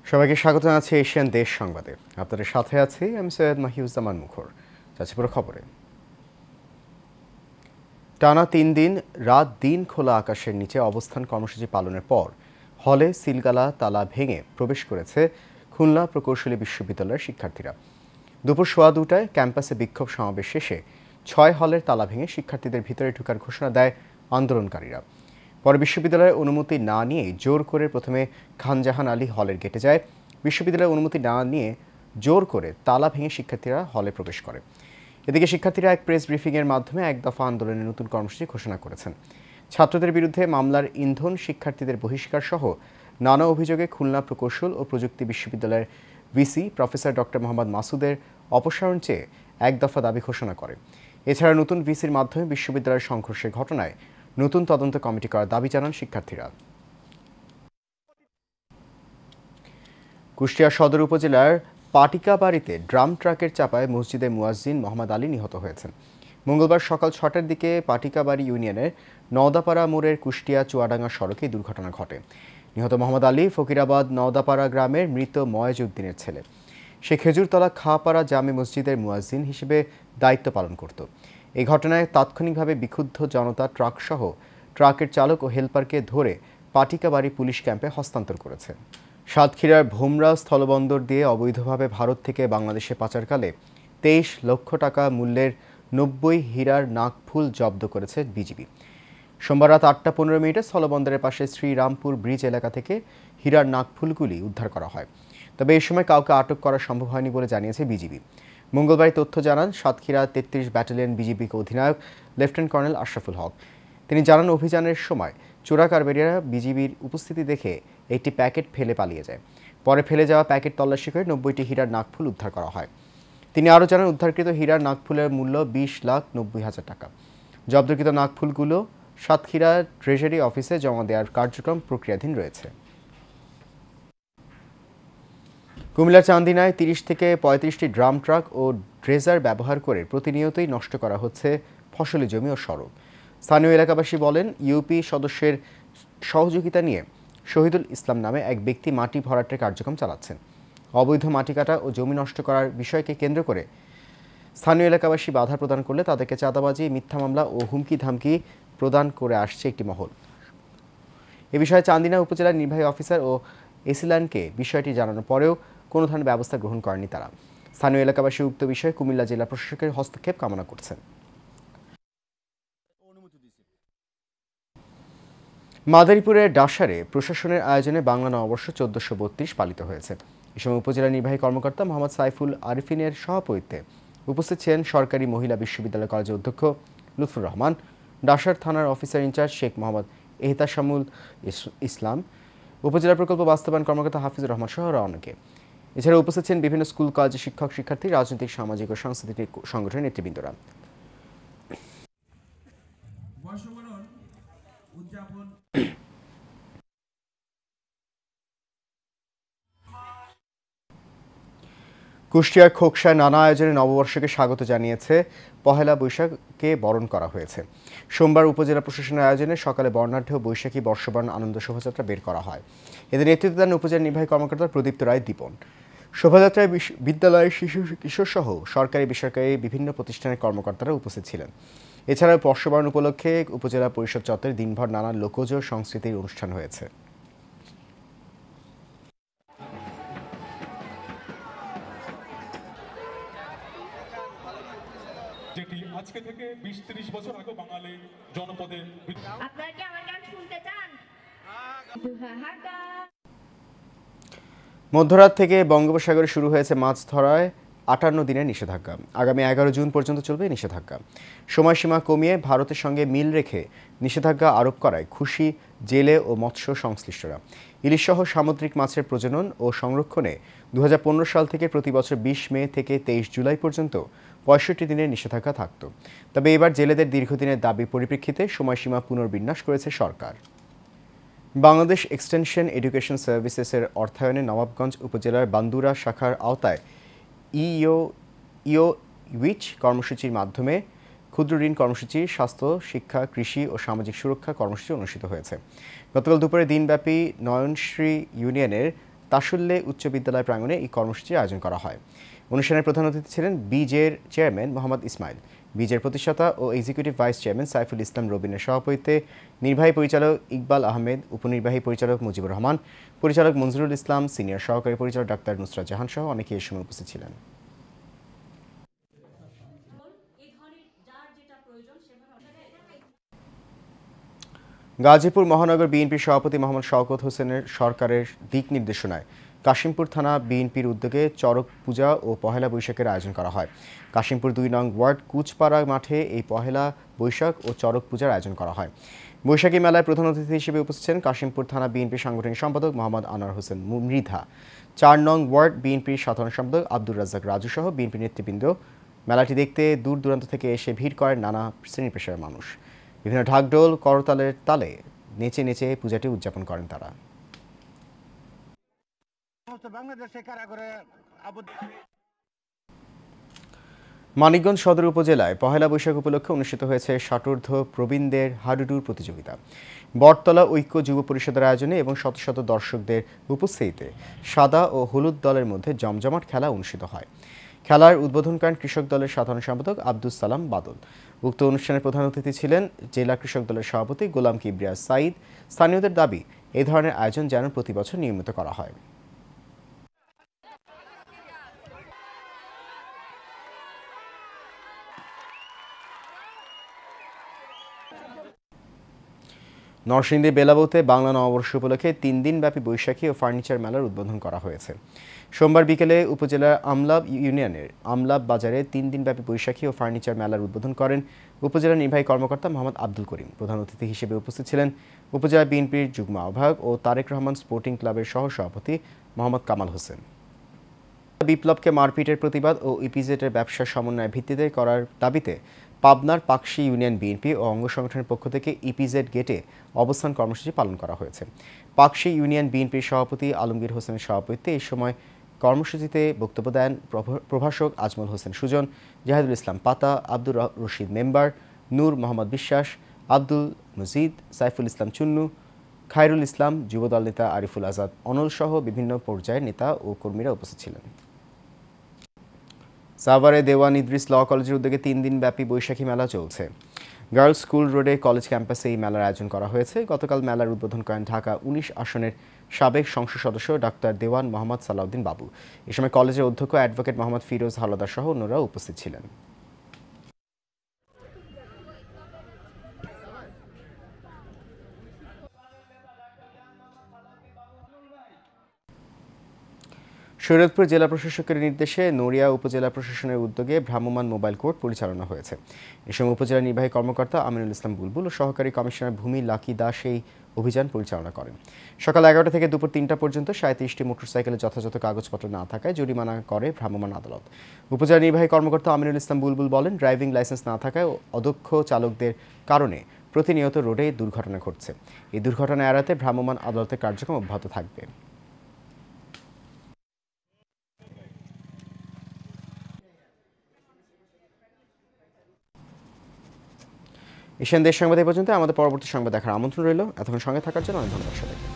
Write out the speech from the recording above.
সবাইকে স্বাগত জানাচ্ছি এশিয়ান দেশ সংবাদে। আপনাদের সাথে আছি আমি সৈয়দ মাহিউজ্জামান মুখর। যাচ্ছি পুরো খবরে। টানা ৩ দিন রাত দিন খোলা আকাশের নিচে অবস্থান কর্মসূচি পালনের পর হলে সিলগালা তালা ভেঙে প্রবেশ করেছে খুলনা প্রকৌশলী বিশ্ববিদ্যালয়ের শিক্ষার্থীরা। দুপুর 2:15টায় ক্যাম্পাসে বিক্ষোভ সমাবেশ শেষে 6 হলের তালা ভেঙে শিক্ষার্থীদের ভিতরে ঢোকার ঘোষণা দেয় আন্দোলনকারীরা। পরে বিশ্ববিদ্যালয়ের অনুমতি না নিয়ে জোর করে প্রথমে খানজাহান আলী হলের গেটে যায়। বিশ্ববিদ্যালয়ের অনুমতি না নিয়ে জোর করে তালা ভেঙে শিক্ষার্থীরা হলে প্রবেশ করে। এদিকে শিক্ষার্থীরা এক প্রেস ব্রিফিংয়ের মাধ্যমে এক দফা আন্দোলনের নতুন কর্মসূচি ঘোষণা করেছেন। ছাত্রদের বিরুদ্ধে মামলার ইন্ধন, শিক্ষার্থীদের বহিষ্কার সহ নানা অভিযোগে খুলনা প্রকৌশল ও প্রযুক্তি বিশ্ববিদ্যালয়ের ভিসি প্রফেসর ডক্টর মোহাম্মদ মাসুদের অপসারণ চেয়ে এক দফা দাবি ঘোষণা করে। এছাড়া নতুন ভিসির মাধ্যমে বিশ্ববিদ্যালয়ের সংঘর্ষের ঘটনায় নতুন তদন্ত কমিটি করার দাবি জানান শিক্ষার্থীরা। কুষ্টিয়া সদর উপজেলার পাটিকাবাড়িতে ড্রাম ট্রাকের চাপায় মসজিদের মুয়াজ্জিন মোহাম্মদ আলী নিহত হয়েছেন। মঙ্গলবার সকাল 6টার দিকে পাটিকাবাড়ি ইউনিয়নের নওদাপাড়া মোড়ের কুষ্টিয়া চুয়াডাঙ্গা সড়কে দুর্ঘটনা ঘটে। নিহত মোহাম্মদ আলী ফকিরাবাদ নওদাপাড়া গ্রামের মৃত ময়েজ উদ্দিনের ছেলে। সে খেজুরতলা খাপাড়া জামে মসজিদের মুয়াজ্জিন হিসেবে দায়িত্ব পালন করত। এই ঘটনায় তাৎক্ষণিকভাবে বিক্ষুব্ধ জনতা ট্রাকসহ ট্রাকের চালক ও হেলপারকে ধরে পাটিকাবাড়ি পুলিশ ক্যাম্পে হস্তান্তর করেছে। সাতক্ষীরার ভোমরা স্থলবন্দর দিয়ে অবৈধভাবে ভারত থেকে বাংলাদেশে পাচারকালে 23 লক্ষ টাকা মূল্যের 90 হীরার নাকফুল জব্দ করেছে বিজিবি। সোমবার রাত 8:15 স্থলবন্দরের পাশে শ্রীরামপুর ব্রিজ এলাকা থেকে হীরার নাকফুলগুলি উদ্ধার করা হয়। তবে এই সময় কাউকে আটক করা সম্ভব হয়নি বলে জানিয়েছে বিজিবি। মঙ্গলবার তথ্য জানান সাতক্ষীরা 33 ব্যাটালিয়ন বিজিবি অধিনায়ক লেফটেন্যান্ট কর্নেল আশরাফুল হক। তিনি জানান, অভিযানের সময় চোরা কারবারিরা বিজিবির উপস্থিতি দেখে একটি প্যাকেট ফেলে পালিয়ে যায়। পরে ফেলে যাওয়া প্যাকেট তল্লাশি করে 90টি হীরার নাকফুল উদ্ধার করা হয়। তিনি আরও জানান, উদ্ধারকৃত হীরার নাকফুলের মূল্য 20,90,000 টাকা। জব্দকৃত নাকফুলগুলো সাতক্ষীরা ট্রেজারি অফিসে জমা দেওয়ার কার্যক্রম প্রক্রিয়াধীন রয়েছে। কুমিল্লার চান্দিনায় 30 থেকে 35টি ড্রাম ট্রাক ও ড্রেজার ব্যবহার করে প্রতিনিয়তই নষ্ট করা হচ্ছে ফসলি জমি ও সড়ক। স্থানীয় এলাকাবাসী বলেন, ইউপি সদস্যের সহযোগিতা নিয়ে শহীদুল ইসলাম নামে এক ব্যক্তি মাটি ভরাটের কার্যক্রম চালাচ্ছেন। অবৈধ মাটি কাটা ও জমি নষ্ট করার বিষয়কে কেন্দ্র করে স্থানীয় এলাকাবাসী বাধা প্রদান করলে তাদেরকে চাঁদাবাজি, মিথ্যা মামলা ও হুমকি ধামকি প্রদান করে আসছে একটি মহল। এ বিষয়ে চান্দিনা উপজেলার নির্বাহী অফিসার ও এসিল্যান্ডকে বিষয়টি জানানোর পরেও কোনো ধরনের ব্যবস্থা গ্রহণ করেনি তারা। স্থানীয় এলাকাবাসী উক্ত বিষয়ে কুমিল্লা জেলা প্রশাসকের হস্তক্ষেপ কামনা করছেন। মাদারীপুরের ডাসারে প্রশাসনের আয়োজনে বাংলা নববর্ষ 1432 পালিত হয়েছে। এ সময় উপজেলা নির্বাহী কর্মকর্তা মোহাম্মদ সাইফুল আরিফিনের সভাপতিত্বে উপস্থিত ছিলেন সরকারি মহিলা বিশ্ববিদ্যালয় কলেজের অধ্যক্ষ লুৎফুর রহমান, ডাসার থানার অফিসার ইনচার্জ শেখ মোহাম্মদ এহতাশামুল ইসলাম, উপজেলা প্রকল্প বাস্তবায়ন কর্মকর্তা হাফিজুর রহমান সহ অনেকে। এছাড়া উপস্থিত ছিলেন বিভিন্ন স্কুল, কলেজের শিক্ষক, শিক্ষার্থী, রাজনৈতিক, সামাজিক ও সাংস্কৃতিক সংগঠনের নেতৃবৃন্দরা। কুষ্টিয়ার খোকসায় নানা আয়োজনে নববর্ষকে স্বাগত জানিয়েছে। পহেলা বৈশাখকে বরণ করা হয়েছে। সোমবার উপজেলা প্রশাসনের আয়োজনে সকালে বর্ণাঢ্য বৈশাখী বর্ষবরণ আনন্দ শোভাযাত্রা বের করা হয়। এদের নেতৃত্ব দেন উপজেলা নির্বাহী কর্মকর্তা প্রদীপ্ত রায় দীপন। শোভাযাত্রায় বিদ্যালয়ের শিশু কিশোর সহ সরকারি বেসরকারি বিভিন্ন প্রতিষ্ঠানের কর্মকর্তারা উপস্থিত ছিলেন। এছাড়াও বর্ষবরণ উপলক্ষে উপজেলা পরিষদ চত্বরে দিনভর নানা লোকজ সংস্কৃতির অনুষ্ঠান হয়েছে। যেটি আজকে থেকে 20-30 বছর আগে বাঙালি জনপদে। আপনারা কি আমার গান শুনতে চান? মধ্যরাত থেকে বঙ্গোপসাগরে শুরু হয়েছে মাছ ধরায় 58 দিনের নিষেধাজ্ঞা। আগামী 11 জুন পর্যন্ত চলবে নিষেধাজ্ঞা। সময়সীমা কমিয়ে ভারতের সঙ্গে মিল রেখে নিষেধাজ্ঞা আরোপ করায় খুশি জেলে ও মৎস্য সংশ্লিষ্টরা। ইলিশসহ সামুদ্রিক মাছের প্রজনন ও সংরক্ষণে 2015 সাল থেকে প্রতি বছর 20 মে থেকে 23 জুলাই পর্যন্ত 65 দিনের নিষেধাজ্ঞা থাকত। তবে এবার জেলেদের দীর্ঘদিনের দাবির পরিপ্রেক্ষিতে সময়সীমা পুনর্বিন্যাস করেছে সরকার। বাংলাদেশ এক্সটেনশন এডুকেশন সার্ভিসেসের অর্থায়নে নবাবগঞ্জ উপজেলার বান্দুরা শাখার আওতায় ইউইচ কর্মসূচির মাধ্যমে ক্ষুদ্র ঋণ কর্মসূচি, স্বাস্থ্য, শিক্ষা, কৃষি ও সামাজিক সুরক্ষা কর্মসূচি অনুষ্ঠিত হয়েছে। গতকাল দুপুরে দিনব্যাপী নয়নশ্রী ইউনিয়নের তাসুল্লে উচ্চ বিদ্যালয় প্রাঙ্গণে এই কর্মসূচির আয়োজন করা হয়। অনুষ্ঠানের প্রধান অতিথি ছিলেন বিজের চেয়ারম্যান মোহাম্মদ ইসমাইল। বিজের প্রতিষ্ঠাতা ও executive vice chairman Saiful Islam রবিনের সভাপতিত্বে নির্বাহী পরিচালক ইকবাল আহমেদ, উপনির্বাহী পরিচালক মুজিবুর রহমান, পরিচালক মনজুরুল ইসলাম, সিনিয়র সহকারী পরিচালক ডাক্তার নুসরাত জাহান সহ অনেকে এ সময় উপস্থিত ছিলেন। গাজীপুর মহানগর বিএনপির সভাপতি মোহাম্মদ শওকত হোসেনের সরকারের দিক নির্দেশনায় কাশিমপুর থানা বিএনপির উদ্যোগে চড়ক পূজা ও পহেলা বৈশাখের আয়োজন করা হয়। কাশিমপুর ২ নং ওয়ার্ড কুচপাড়া মাঠে এই পহেলা বৈশাখ ও চড়ক পূজার আয়োজন করা হয়। বৈশাখী মেলায় প্রধান অতিথি হিসেবে উপস্থিত ছিলেন কাশিমপুর থানা বিএনপির সাংগঠনিক সম্পাদক মোহাম্মদ আনোয়ার হোসেন মৃধা, ৪ নং ওয়ার্ড বিএনপির সাধারণ সম্পাদক আব্দুর রাজ্জাক রাজু সহ বিএনপি নেতৃবৃন্দ। মেলাটি দেখতে দূর দূরান্ত থেকে এসে ভিড় করেন নানা শ্রেণী পেশার মানুষ। বিভিন্ন ঢাকঢোল করতালের তালে নেচে নেচে পূজাটি উদযাপন করেন তারা। মানিকগঞ্জ সদর উপজেলায় পহেলা বৈশাখ উপলক্ষে অনুষ্ঠিত হয়েছে ষাটোর্ধ্ব প্রবীণদের হাডুডুর প্রতিযোগিতা। বটতলা ঐক্য যুব পরিষদের আয়োজনে এবং শত শত দর্শকদের উপস্থিতিতে সাদা ও হলুদ দলের মধ্যে জমজমাট খেলা অনুষ্ঠিত হয়। খেলার উদ্বোধন করেন কৃষক দলের সাধারণ সম্পাদক আব্দুস সালাম বাদল। উক্ত অনুষ্ঠানের প্রধান অতিথি ছিলেন জেলা কৃষক দলের সভাপতি গোলাম কিবরিয়া সাইদ। স্থানীয়দের দাবি, এই ধরনের আয়োজন যেন প্রতি বছর নিয়মিত করা হয়। নরসিংদীর বেলাবউতে বাংলা নববর্ষ উপলক্ষে ৩ দিনব্যাপী বৈশাখী ও ফার্নিচার মেলার উদ্বোধন করা হয়েছে। সোমবার বিকেলে উপজেলার আমলাব ইউনিয়নের আমলাব বাজারে ৩ দিনব্যাপী বৈশাখী ও ফার্নিচার মেলার উদ্বোধন করেন উপজেলা নির্বাহী কর্মকর্তা মোহাম্মদ আব্দুল করিম। প্রধান অতিথি হিসেবে উপস্থিত ছিলেন উপজেলা বিএনপির যুগ্ম আহ্বায়ক ও তারেক রহমান স্পোর্টিং ক্লাবের সহসভাপতি মোহাম্মদ কামাল হোসেন। বিপ্লবকে মারপিটের প্রতিবাদ ও ইপিজেডের ব্যবসার সমন্বয়ের ভিত্তিতে করার দাবিতে পাবনার পাকশী ইউনিয়ন বিএনপি ও অঙ্গ সংগঠনের পক্ষ থেকে ইপিজেড গেটে অবস্থান কর্মসূচি পালন করা হয়েছে। পাকশী ইউনিয়ন বিএনপির সভাপতি আলমগীর হোসেনের সভাপতিত্বে এই সময় কর্মসূচিতে বক্তব্য দেন প্রভাষক আজমল হোসেন সুজন, জাহিদুল ইসলাম পাতা, আব্দুর রশিদ মেম্বার, নূর মোহাম্মদ বিশ্বাস, আব্দুল মজিদ, সাইফুল ইসলাম চুন্নু, খায়রুল ইসলাম, যুবদল নেতা আরিফুল আজাদ অনল সহ বিভিন্ন পর্যায়ের নেতা ও কর্মীরা উপস্থিত ছিলেন। সাভারে দেওয়ান ইদ্রিস ল কলেজের উদ্যোগে ৩ দিনব্যাপী বৈশাখী মেলা চলছে। গার্লস স্কুল রোডে কলেজ ক্যাম্পাসে এই মেলার আয়োজন করা হয়েছে। গতকাল মেলার উদ্বোধন করেন ঢাকা ১৯ আসনের সাবেক সংসদ সদস্য ডাক্তার দেওয়ান মোহাম্মদ সালাউদ্দিন বাবু। এ সময় কলেজের অধ্যক্ষ অ্যাডভোকেট মোহাম্মদ ফিরোজ হাওলাদার সহ অন্যরা উপস্থিত ছিলেন। শরীয়তপুর জেলা প্রশাসকের নির্দেশে নড়িয়া উপজেলা প্রশাসনের উদ্যোগে ভ্রাম্যমাণ মোবাইল কোর্ট পরিচালনা হয়েছে। এ সময় উপজেলা নির্বাহী কর্মকর্তা আমিনুল ইসলাম বুলবুল ও সহকারী কমিশনার ভূমি লাকি দাস এই অভিযান পরিচালনা করেন। সকাল ১১টা থেকে দুপুর ৩টা পর্যন্ত ৩৭টি মোটরসাইকেলে যথাযথ কাগজপত্র না থাকায় জরিমানা করে ভ্রাম্যমাণ আদালত। উপজেলা নির্বাহী কর্মকর্তা আমিনুল ইসলাম বুলবুল বলেন, ড্রাইভিং লাইসেন্স না থাকায় অদক্ষ চালকদের কারণে প্রতিনিয়ত রোডে দুর্ঘটনা ঘটছে। এই দুর্ঘটনা এড়াতে ভ্রাম্যমাণ আদালতের কার্যক্রম অব্যাহত থাকবে। এশিয়ান দেশ সংবাদ এই পর্যন্ত। আমাদের পরবর্তী সংবাদ দেখার আমন্ত্রণ রইল। এতক্ষণ সঙ্গে থাকার জন্য অনেক ধন্যবাদ সবাইকে।